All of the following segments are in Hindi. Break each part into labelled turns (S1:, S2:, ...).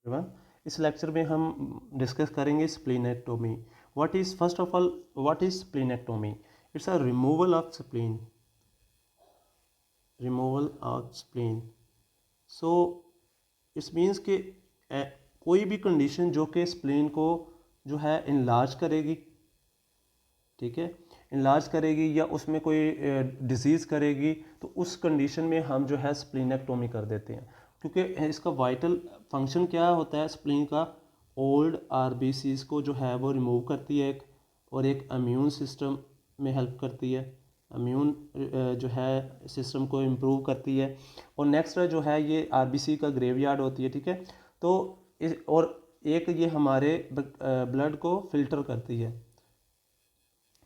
S1: एवरीवन, इस लेक्चर में हम डिस्कस करेंगे splenectomy. What is first of all what is splenectomy? It's a removal of spleen, removal of spleen. So it's means कि कोई भी कंडीशन जो कि स्प्लीन को जो है इनलार्ज करेगी, ठीक है, इनलार्ज करेगी या उसमें कोई डिजीज़ करेगी, तो उस कंडीशन में हम जो है स्प्लीनेक्टोमी कर देते हैं। क्योंकि इसका वाइटल फंक्शन क्या होता है स्प्लीन का? ओल्ड आरबीसीज को जो है वो रिमूव करती है और एक इम्यून सिस्टम में हेल्प करती है, इम्यून जो है सिस्टम को इम्प्रूव करती है। और नेक्स्ट जो है ये आरबीसी का ग्रेवयार्ड होती है, ठीक है। तो और एक ये हमारे ब्लड को फिल्टर करती है,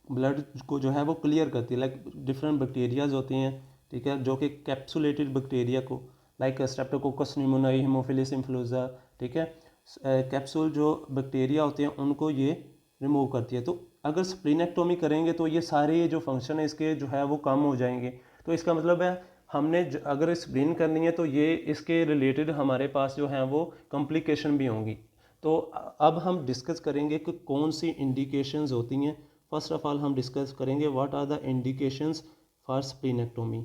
S1: ब्लड को जो है वो क्लियर करती है। लाइक डिफरेंट बैक्टीरियाज होते हैं, ठीक है, जो कि कैप्सुलेटेड बैक्टीरिया को, like Streptococcus pneumoniae, Haemophilus influenza, ठीक है, कैप्सूल जो बैक्टीरिया होते हैं उनको ये रिमूव करती है। तो अगर स्प्लीनेक्टोमी करेंगे तो ये सारे जो फंक्शन है इसके जो है वो कम हो जाएंगे। तो इसका मतलब है हमने अगर स्प्लीन करनी है तो ये इसके रिलेटेड हमारे पास जो है वो कॉम्प्लिकेशन भी होंगी। तो अब हम डिस्कस करेंगे कि कौन सी इंडिकेशंस होती हैं। फर्स्ट ऑफ ऑल हम डिस्कस करेंगे what are the indications for splenectomy.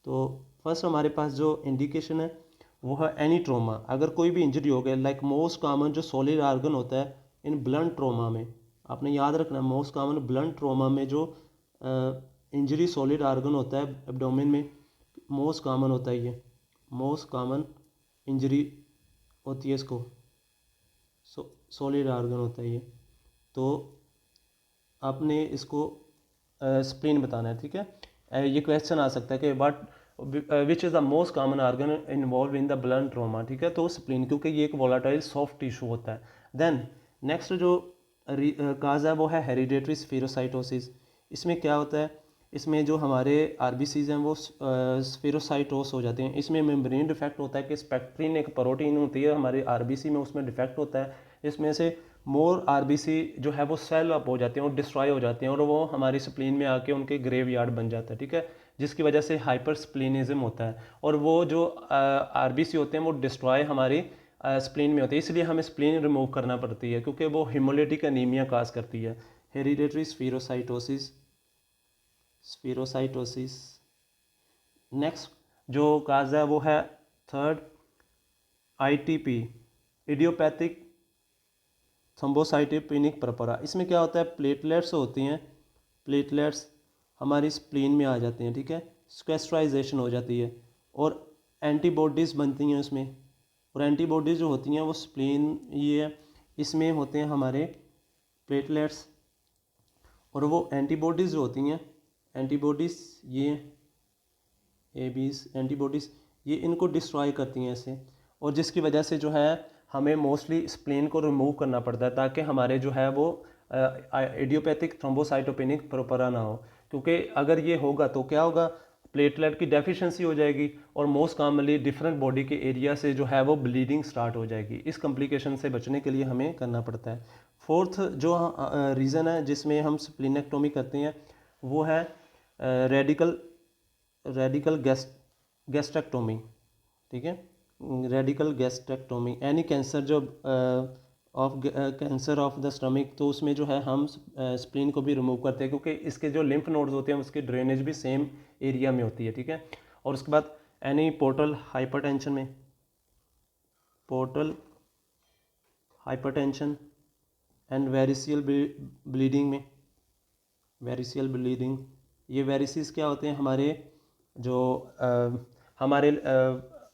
S1: तो फर्स्ट हमारे पास जो इंडिकेशन है वो है एनी ट्रोमा। अगर कोई भी इंजरी हो गया, लाइक मोस्ट कॉमन जो सॉलिड आर्गन होता है इन ब्लंट ट्रोमा में, आपने याद रखना मोस्ट कॉमन ब्लंट ट्रोमा में जो इंजरी सॉलिड आर्गन होता है एब्डोमेन में, मोस्ट कॉमन होता है ये, मोस्ट कॉमन इंजरी होती है इसको, सॉलिड आर्गन होता है ये। तो आपने इसको स्प्लीन बताना है, ठीक है। ये क्वेश्चन आ सकता है कि what which is the most common organ involve in the blunt trauma, ठीक है। तो स्प्लीन, क्योंकि ये एक वोलाटाइल सॉफ्ट टिश्यू होता है। देन नेक्स्ट जो काज है वो है हेरिडेटरी स्फेरोसाइटोसिस। इसमें क्या होता है, इसमें जो हमारे आरबीसीज हैं वो स्फेरोसाइटोस हो जाते हैं। इसमें मेम्ब्रेन डिफेक्ट होता है कि स्पेक्ट्रिन एक प्रोटीन होती है हमारे आरबीसी में, उसमें डिफेक्ट होता है। इसमें से मोर आरबीसी जो है वो सेल अप हो जाते हैं और डिस्ट्रॉय हो जाते हैं और वो हमारी स्प्लीन में आके उनके ग्रेव यार्ड बन जाता है, ठीक है, जिसकी वजह से हाइपर स्प्लीनिज्म होता है। और वो जो आरबीसी होते हैं वो डिस्ट्रॉय हमारी स्प्लीन में होते हैं, इसलिए हमें स्प्लीन रिमूव करना पड़ती है क्योंकि वो हिमोलिटिक एनीमिया काज करती है। Hereditary spherocytosis, spherocytosis. नेक्स्ट जो काज है वो है थर्ड आईटीपी, इडियोपैथिक थ्रोम्बोसाइटोपेनिक परपरा। इसमें क्या होता है, प्लेटलेट्स होती हैं, प्लेटलेट्स हमारी स्प्लीन में आ जाते हैं, ठीक है, स्क्वेस्ट्राइजेशन हो जाती है और एंटीबॉडीज़ बनती हैं उसमें। और एंटीबॉडीज़ जो होती हैं वो स्प्लीन ये इसमें होते हैं हमारे प्लेटलेट्स, और वो एंटीबॉडीज़ जो होती हैं, एंटीबॉडीज़ ये एंटीबॉडीज़ ये इनको डिस्ट्रॉय करती हैं ऐसे, और जिसकी वजह से जो है हमें मोस्टली स्प्लीन को रिमूव करना पड़ता है ताकि हमारे जो है वो इडियोपैथिक थ्रोम्बोसाइटोपेनिक प्रोपरा ना हो। क्योंकि अगर ये होगा तो क्या होगा, प्लेटलेट की डेफिशिएंसी हो जाएगी और मोस्ट कॉमनली डिफरेंट बॉडी के एरिया से जो है वो ब्लीडिंग स्टार्ट हो जाएगी। इस कॉम्प्लिकेशन से बचने के लिए हमें करना पड़ता है। फोर्थ जो रीज़न है जिसमें हम स्प्लीनेक्टोमी करते हैं वो है रेडिकल रेडिकल गैस्ट्रेक्टोमी, ठीक है, रेडिकल गैस्ट्रेक्टोमी। एनी कैंसर जो of cancer of the stomach, तो उसमें जो है हम स्प्लीन को भी रिमूव करते हैं क्योंकि इसके जो लिम्फ नोड्स होते हैं उसकी ड्रेनेज भी सेम एरिया में होती है, ठीक है। और उसके बाद एनी पोर्टल हाइपरटेंशन में, पोर्टल हाइपरटेंशन एंड वेरिसियल ब्लीडिंग में, वेरिसियल ब्लीडिंग, ये वेरिसिस क्या होते हैं हमारे जो हमारे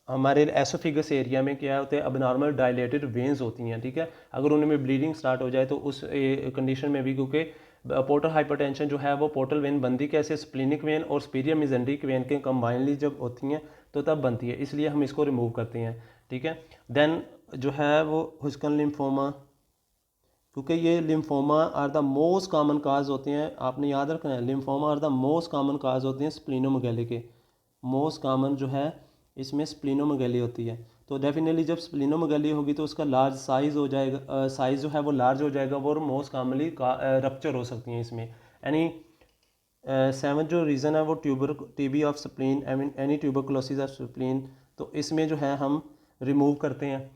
S1: हमारे एसोफिगस एरिया में क्या होते हैं, अबनॉर्मल डायलेटेड वेन्स होती हैं, ठीक है। अगर उनमें ब्लीडिंग स्टार्ट हो जाए तो उस कंडीशन में भी, क्योंकि पोर्टल हाइपरटेंशन जो है वो पोर्टल वेन बनती कैसे, स्प्लीनिक वेन और स्पीरियर मेजेंटिक वेन के कंबाइनली जब होती हैं तो तब बनती है, इसलिए हम इसको रिमूव करते हैं, ठीक है। देन जो है वो हुस्कन लिम्फोमा, क्योंकि ये lymphoma are the most common cause होते हैं, आपने याद रखना है lymphoma are the most common cause होते हैं स्प्लीनोमेगेली के। मोस्ट कॉमन जो है इसमें स्प्लीनोमेगेली होती है। तो डेफिनेटली जब स्प्लीनोमेगेली होगी तो उसका लार्ज साइज़ हो जाएगा, साइज़ जो है वो लार्ज हो जाएगा और मोस्ट कॉमनली रप्चर हो सकती हैं इसमें। एनी सेवन जो रीज़न है वो TB of spleen, any tuberculosis of spleen. तो इसमें जो है हम रिमूव करते हैं,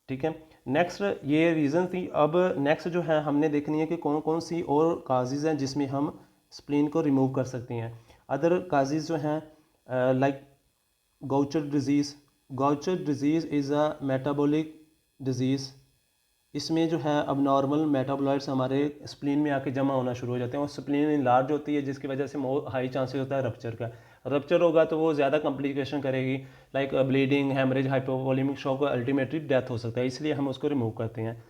S1: ठीक है। नेक्स्ट ये रीज़न थी। अब नेक्स्ट जो है हमने देखनी है कि कौन कौन सी और काजेज़ हैं जिसमें हम स्प्लीन को रिमूव कर सकते हैं। अदर काजेज़ जो हैं like Gaucher disease. Gaucher disease is a metabolic disease. इसमें जो है अब नॉर्मल मेटाबोलाइट्स हमारे स्प्लीन में आके जमा होना शुरू हो जाते हैं और स्प्लीन इनलार्ज होती है, जिसकी वजह से हाई चांसेस होता है रप्चर का। रप्चर होगा तो वो ज़्यादा कॉम्प्लिकेशन करेगी, like bleeding, haemorrhage, hypovolaemic shock, ultimately death हो सकता है, इसलिए हम उसको रिमूव करते हैं।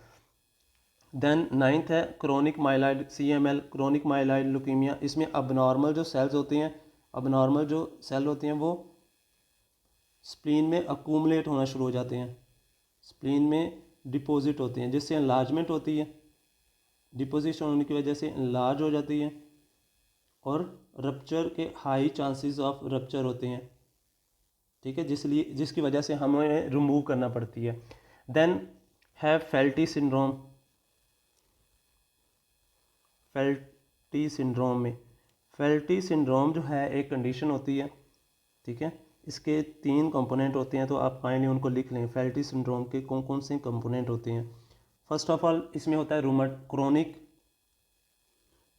S1: देन नाइन्थ है chronic myeloid CML, chronic myeloid leukaemia. इसमें अबनॉर्मल जो सेल्स होती हैं, अबनॉर्मल जो सेल होती हैं वो स्प्लीन में अक्यूमुलेट होना शुरू हो जाते हैं, स्प्लीन में डिपॉजिट होते हैं, जिससे एनलार्जमेंट होती है। डिपोजिशन होने की वजह से एनलार्ज हो जाती है और रप्चर के हाई चांसेस ऑफ रप्चर होते हैं, ठीक है, जिसकी वजह से हमें रिमूव करना पड़ती है। देन है फेल्टी सिंड्रोम। फेल्टी सिंड्रोम में, फेल्टी सिंड्रोम जो है एक कंडीशन होती है, ठीक है। इसके 3 कंपोनेंट होते हैं, तो आप काइंडली उनको लिख लें। फेल्टी सिंड्रोम के कौन कौन से कंपोनेंट होते हैं। फर्स्ट ऑफ ऑल इसमें होता है क्रोनिक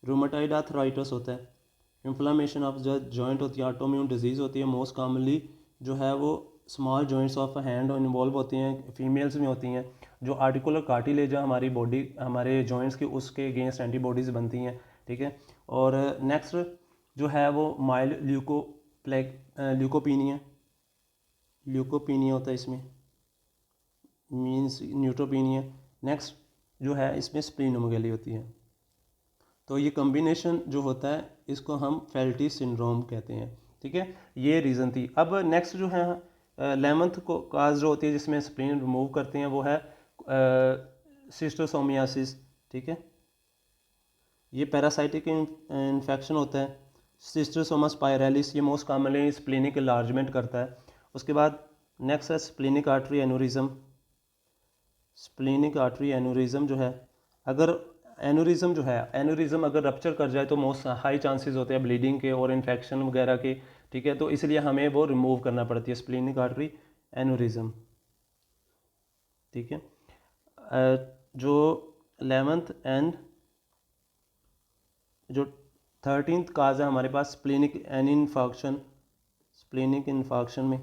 S1: रूमेटाइड आर्थराइटिस होता है, इन्फ्लामेशन ऑफ द जॉइंट होती है, ऑटोइम्यून डिजीज़ होती है। मोस्ट कॉमनली जो है वो small joints of hand involve होती हैं, फीमेल्स में होती हैं। जो आर्टिकुलर कार्टिलेज है हमारी बॉडी, हमारे जॉइंट्स की, उसके अगेंस्ट एंटीबॉडीज़ बनती हैं, ठीक है। और नेक्स्ट जो है वो माइल्ड ल्यूकोपीनिया, ल्यूकोपीनिया होता है इसमें, मीन्स न्यूट्रोपीनिया। नेक्स्ट जो है इसमें स्प्लीनोमेगाली होती है। तो ये कम्बिनेशन जो होता है इसको हम फेल्टी सिंड्रोम कहते हैं, ठीक है। ये रीज़न थी। अब नेक्स्ट जो है 11th को काज जो होती है जिसमें स्प्लीन रिमूव करते हैं वो है सिस्टोसोमियासिस, ठीक है। ये पैरासाइटिक इन्फेक्शन होता है। सिस्टोसोमा स्पाइरालिस, ये मोस्ट कॉमनली स्प्लीनिक इलार्जमेंट करता है। उसके बाद नेक्स्ट है splenic artery aneurysm. Splenic artery aneurysm जो है, अगर एनोरिज्म जो है, एनोरिज्म अगर रप्चर कर जाए तो मोस्ट हाई चांसेस होते हैं ब्लीडिंग के और इन्फेक्शन वगैरह के, ठीक है। तो इसलिए हमें वो रिमूव करना पड़ती है, स्प्लीनिक आर्टरी एनोरिज्म, ठीक है। जो 11th एंड जो 13th काज है हमारे पास splenic an infarction, splenic infarction में,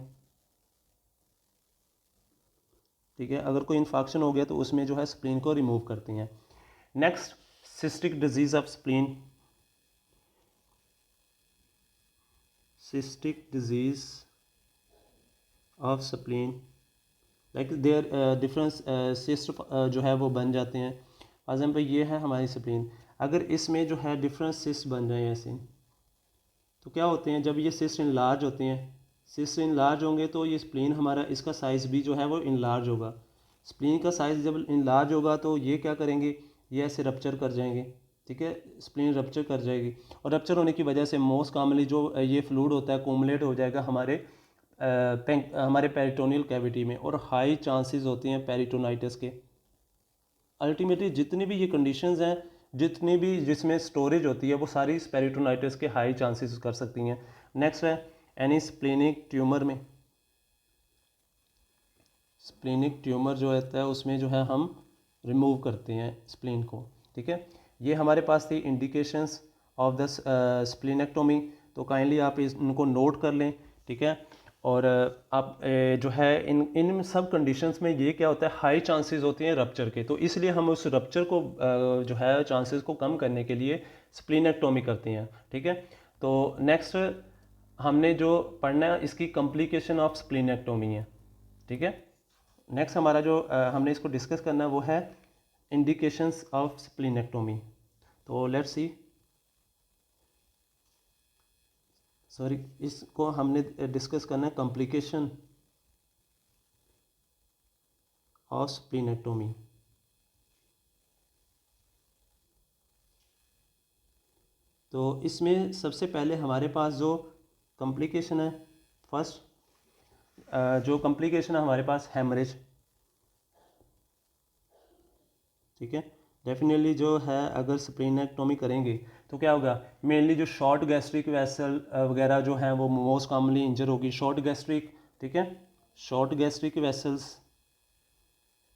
S1: ठीक है। अगर कोई इन्फॉक्शन हो गया तो उसमें जो है स्प्लीन को रिमूव करते हैं। Next cystic disease of spleen. Cystic disease of spleen, like there difference cyst जो है वो बन जाते हैं। फॉर एग्जाम्पल ये है हमारी स्प्लीन, अगर इसमें जो है डिफरेंट सिस्ट बन रहे हैं ऐसे, तो क्या होते हैं, जब ये सिस्ट इनलार्ज होते हैं, सिस्ट इनलार्ज होंगे तो ये स्प्लीन हमारा, इसका साइज़ भी जो है वो इनलार्ज होगा। स्प्लीन का साइज़ जब इनलार्ज होगा तो ये क्या करेंगे, ये ऐसे रप्चर कर जाएंगे, ठीक है। स्प्लीन रप्चर कर जाएगी और रप्चर होने की वजह से मोस्ट कॉमनली जो ये फ्लूइड होता है कोमुलेट हो जाएगा हमारे पेरिटोनियल कैविटी में, और हाई चांसेस होते हैं पेरिटोनाइटिस के। अल्टीमेटली जितनी भी ये कंडीशंस हैं, जितनी भी जिसमें स्टोरेज होती है, वो सारी पेरिटोनाइटिस के हाई चांसेस कर सकती हैं। नेक्स्ट है एनी स्प्लीनिक ट्यूमर में, स्प्लीनिक ट्यूमर जो होता है उसमें जो है हम रिमूव करते हैं स्प्लीन को, ठीक है। ये हमारे पास थी इंडिकेशंस ऑफ द स्प्लीनेक्टोमी, तो काइंडली आप इनको नोट कर लें, ठीक है। और आप जो है इन सब कंडीशंस में ये क्या होता है, हाई चांसेस होते हैं रप्चर के, तो इसलिए हम उस रप्चर को जो है चांसेस को कम करने के लिए स्प्लीनेक्टोमी करते हैं, ठीक है। तो नेक्स्ट हमने जो पढ़ना है इसकी कॉम्प्लिकेशन ऑफ स्प्लीनेक्टोमी है, ठीक है। नेक्स्ट हमारा जो हमने इसको डिस्कस करना है वो है इंडिकेशंस ऑफ स्प्लीनेक्टोमी। तो लेट्स सी, सॉरी, इसको हमने डिस्कस करना है कॉम्प्लिकेशन ऑफ स्प्लीनेक्टोमी। तो इसमें सबसे पहले हमारे पास जो कॉम्प्लिकेशन है, फर्स्ट जो कॉम्प्लिकेशन है हमारे पास हेमरेज, ठीक है। डेफिनेटली जो है अगर स्प्लीनेक्टोमी करेंगे तो क्या होगा, मेनली जो शॉर्ट गैस्ट्रिक वेसल वगैरह जो हैं वो मोस्ट कॉमनली इंजर होगी, शॉर्ट गैस्ट्रिक, ठीक है। शॉर्ट गैस्ट्रिक वेसल्स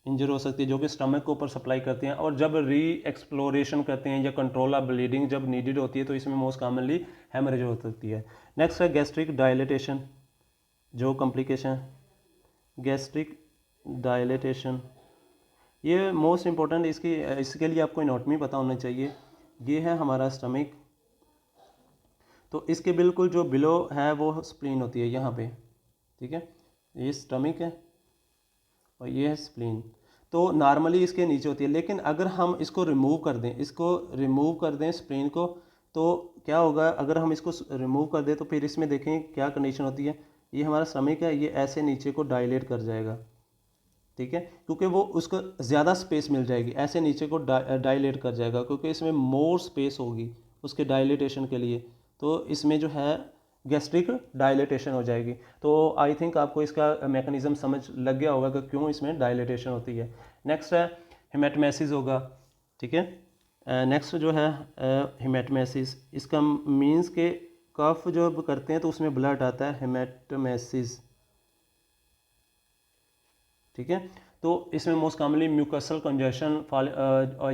S1: इंजर हो सकती है जो कि स्टमक के ऊपर सप्लाई करते हैं, और जब री एक्सप्लोरेशन करते हैं या कंट्रोल ऑफ ब्लीडिंग जब नीडेड होती है तो इसमें मोस्ट कॉमनली हेमरेज हो सकती है। नेक्स्ट है गैस्ट्रिक डायलिटेशन, जो कॉम्प्लिकेशन गैस्ट्रिक डायलिटेशन, ये मोस्ट इंपॉर्टेंट, इसके लिए आपको एनाटॉमी पता होना चाहिए। ये है हमारा स्टमक, तो इसके बिल्कुल जो बिलो है वो स्प्लीन होती है यहाँ पे, ठीक है, ये स्टमक है और ये है स्प्लीन, तो नॉर्मली इसके नीचे होती है। लेकिन अगर हम इसको रिमूव कर दें स्प्लीन को, तो क्या होगा, अगर हम इसको रिमूव कर दें तो फिर इसमें देखें क्या कंडीशन होती है। ये हमारा स्टमक है, ये ऐसे नीचे को डायलेट कर जाएगा, ठीक है, क्योंकि वो उसको ज़्यादा स्पेस मिल जाएगी, ऐसे नीचे को डायलेट कर जाएगा क्योंकि इसमें मोर स्पेस होगी उसके डायलेटेशन के लिए, तो इसमें जो है गैस्ट्रिक डायलेटेशन हो जाएगी। तो आई थिंक आपको इसका मैकेनिज्म समझ लग गया होगा कि क्यों इसमें डायलेटेशन होती है। नेक्स्ट है हेमेटोमेसिस होगा, ठीक है। नेक्स्ट जो है हेमेटोमेसिस, इसका मीन्स के कफ जो करते हैं तो उसमें ब्लड आता है, हेमेटोमेसिस, ठीक है। तो इसमें मोस्ट कॉमनली म्यूकसल कंजेशन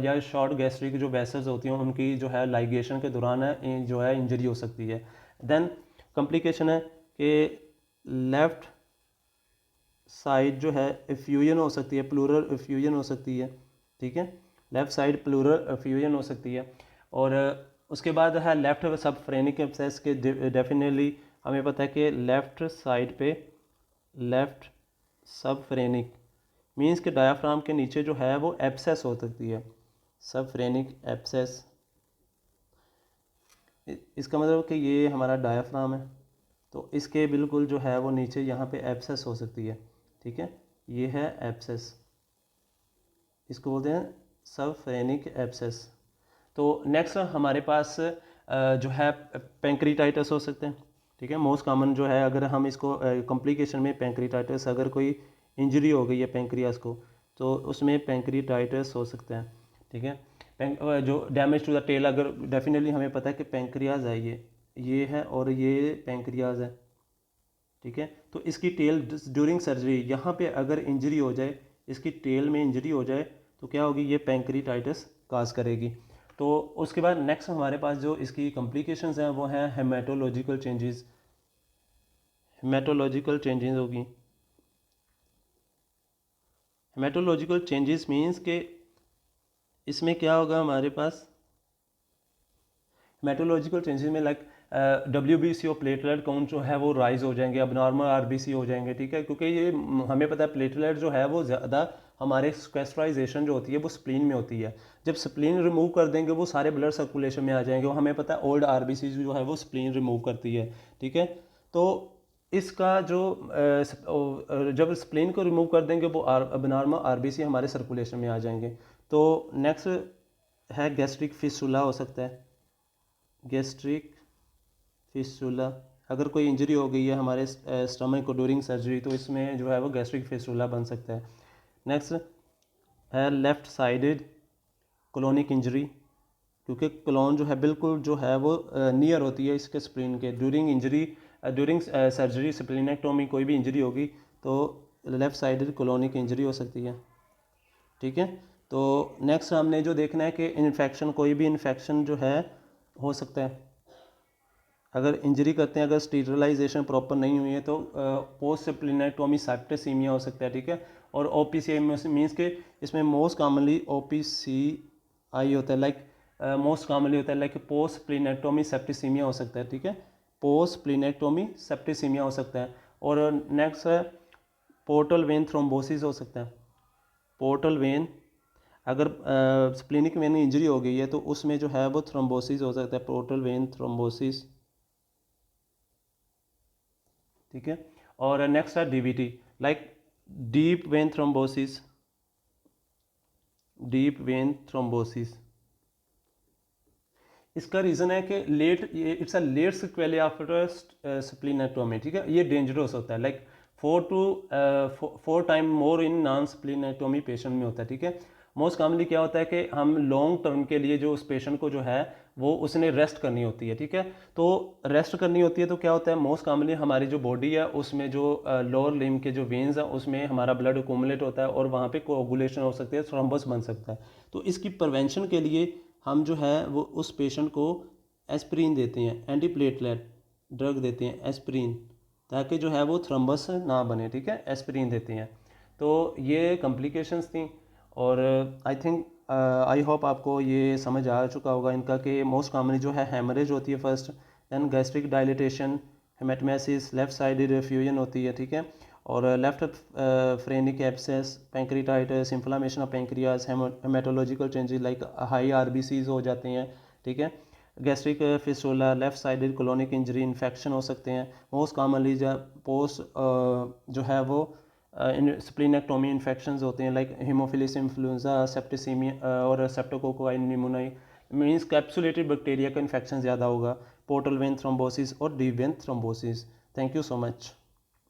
S1: या शॉर्ट गैस्ट्रिक जो वेसल्स होती हैं उनकी जो है लाइगेशन के दौरान है जो है इंजरी हो सकती है। देन कॉम्प्लिकेशन है कि लेफ़्ट साइड जो है एफ्यूजन हो सकती है, प्लूरल एफ्यूजन हो सकती है, ठीक है, लेफ़्ट साइड प्लूरल एफ्यूजन हो सकती है। और उसके बाद है लेफ़्ट सबफ्रेनिक एब्सेस के, डेफिनेटली हमें पता है कि लेफ़्ट साइड पे लेफ़्ट सबफ्रेनिक मीन्स के डायाफ्राम के नीचे जो है वो एब्सेस हो सकती है, सबफ्रेनिक एब्सेस, इसका मतलब कि ये हमारा डायाफ्राम है, तो इसके बिल्कुल जो है वो नीचे यहाँ पे एब्सेस हो सकती है, ठीक है, ये है एब्सेस, इसको बोलते हैं सबफ्रेनिक एब्सेस। तो नेक्स्ट हमारे पास जो है पेंक्रीटाइटिस हो सकते हैं, ठीक है, मोस्ट कॉमन जो है, अगर हम इसको कॉम्प्लिकेशन में पेंक्रीटाइटिस, अगर कोई इंजरी हो गई है पेंक्रियास को तो उसमें पेंक्रीटाइटिस हो सकता है, ठीक है। जो डैमेज टू द टेल, अगर डेफिनेटली हमें पता है कि पेंक्रियाज है, ये है और ये पेंक्रियाज है, ठीक है, तो इसकी टेल ड्यूरिंग सर्जरी यहाँ पे अगर इंजरी हो जाए, इसकी टेल में इंजरी हो जाए तो क्या होगी, ये पेंक्रीटाइटिस काज करेगी। तो उसके बाद नेक्स्ट हमारे पास जो इसकी कॉम्प्लिकेशंस हैं वो हैं हेमेटोलॉजिकल चेंजेस, हेमेटोलॉजिकल चेंजेस होगी। हेमेटोलॉजिकल चेंजेस मीन्स के इसमें क्या होगा हमारे पास, हेमेटोलॉजिकल चेंजेस में लाइक WBC और प्लेटलेट काउंट जो है वो राइज हो जाएंगे, अब नॉर्मल RBC हो जाएंगे, ठीक है, क्योंकि ये हमें पता है प्लेटलेट जो है वो ज़्यादा हमारे स्क्वेस्ट्राइजेशन जो होती है वो स्प्लीन में होती है, जब स्प्लीन रिमूव कर देंगे वो सारे ब्लड सर्कुलेशन में आ जाएंगे, वो हमें पता है ओल्ड RBC जो है वो स्प्लीन रिमूव करती है, ठीक है। तो इसका जो जब स्प्लीन को रिमूव कर देंगे वो नॉर्मल RBC हमारे सर्कुलेशन में आ जाएंगे। तो नेक्स्ट है गैस्ट्रिक फिस्टुला हो सकता है, गैस्ट्रिक फिस्टुला, अगर कोई इंजरी हो गई है हमारे स्टमक को ड्यूरिंग सर्जरी तो इसमें जो है वो गैस्ट्रिक फिस्टुला बन सकता है। नेक्स्ट है लेफ़्ट साइडेड कोलोनिक इंजरी, क्योंकि कोलोन जो है बिल्कुल जो है वो नियर होती है इसके स्प्लीन के, ड्यूरिंग सर्जरी स्प्लीनेक्टोमी कोई भी इंजरी होगी तो लेफ़्ट साइडेड कोलोनिक इंजरी हो सकती है, ठीक है। तो नेक्स्ट हमने जो देखना है कि इन्फेक्शन, कोई भी इन्फेक्शन जो है हो सकता है, अगर इंजरी करते हैं, अगर स्टीरिलाइजेशन प्रॉपर नहीं हुई है तो पोस्ट स्प्लीनेक्टोमी सेप्टिसीमिया हो सकता है, ठीक है। और OPCI मीन्स के इसमें मोस्ट कॉमनली OPCI होता है, लाइक मोस्ट कॉमनली होता है लाइक पोस्ट स्प्लीनेक्टोमी सेप्टिसीमिया हो सकता है, ठीक है, पोस्ट स्प्लीनेक्टोमी सेप्टिसीमिया हो सकता है। और नेक्स्ट है पोर्टल वेन थ्रोम्बोसिस हो सकता है, पोर्टल वेन, अगर स्प्लीनिक वेन में इंजरी हो गई है तो उसमें जो है वो थ्रोम्बोसिस हो सकता है, पोर्टल वेन थ्रोम्बोसिस, ठीक है। और नेक्स्ट है DVT, like deep vein thrombosis, deep vein thrombosis. इसका रीज़न है कि it's a late sequelae after splenectomy, ठीक है, ये डेंजरस होता है, like 4 time more in non splenectomy patient में होता है, ठीक है। मोस्ट कॉमनली क्या होता है कि हम लॉन्ग टर्म के लिए जो उस पेशेंट को जो है वो उसने रेस्ट करनी होती है, ठीक है। तो रेस्ट करनी होती है तो क्या होता है, मोस्ट कॉमनली हमारी जो बॉडी है उसमें जो लोअर लिम्ब के जो वेन्स हैं उसमें हमारा ब्लड अकोमुलेट होता है और वहाँ पे कोगुलेशन हो सकती है, थ्रोम्बस बन सकता है। तो इसकी प्रिवेंशन के लिए हम जो है वो उस पेशेंट को एस्प्रिन देते हैं, एंटीप्लेटलेट ड्रग देते हैं एस्प्रिन, ताकि जो है वो थ्रोम्बस ना बने, ठीक है, एस्प्रिन देते हैं। तो ये कॉम्प्लिकेशंस थी और आई थिंक आई होप आपको ये समझ आ चुका होगा इनका कि मोस्ट कॉमनली जो है हेमरेज होती है first, then gastric dilatation, haematemesis, left sided effusion होती है, ठीक है, और left phrenic abscess, pancreatitis, inflammation of pancreas, haematological changes like high RBCs हो जाते हैं, ठीक है, gastric fistula, left sided colonic injury, infection हो सकते हैं। मोस्ट कॉमनली जो पोस्ट जो है वो स्प्लीनेक्टोमी इन्फेक्शंस होते हैं लाइक हीमोफिलिस इन्फ्लुएंजा, सेप्टिसीमिया और सेप्टोकोकाई निमोनिया, मीन्स कैप्सुलेटेड बैक्टीरिया का इन्फेक्शन ज़्यादा होगा, पोर्टल वेन थ्रोम्बोसिस और deep vein thrombosis. Thank you so much.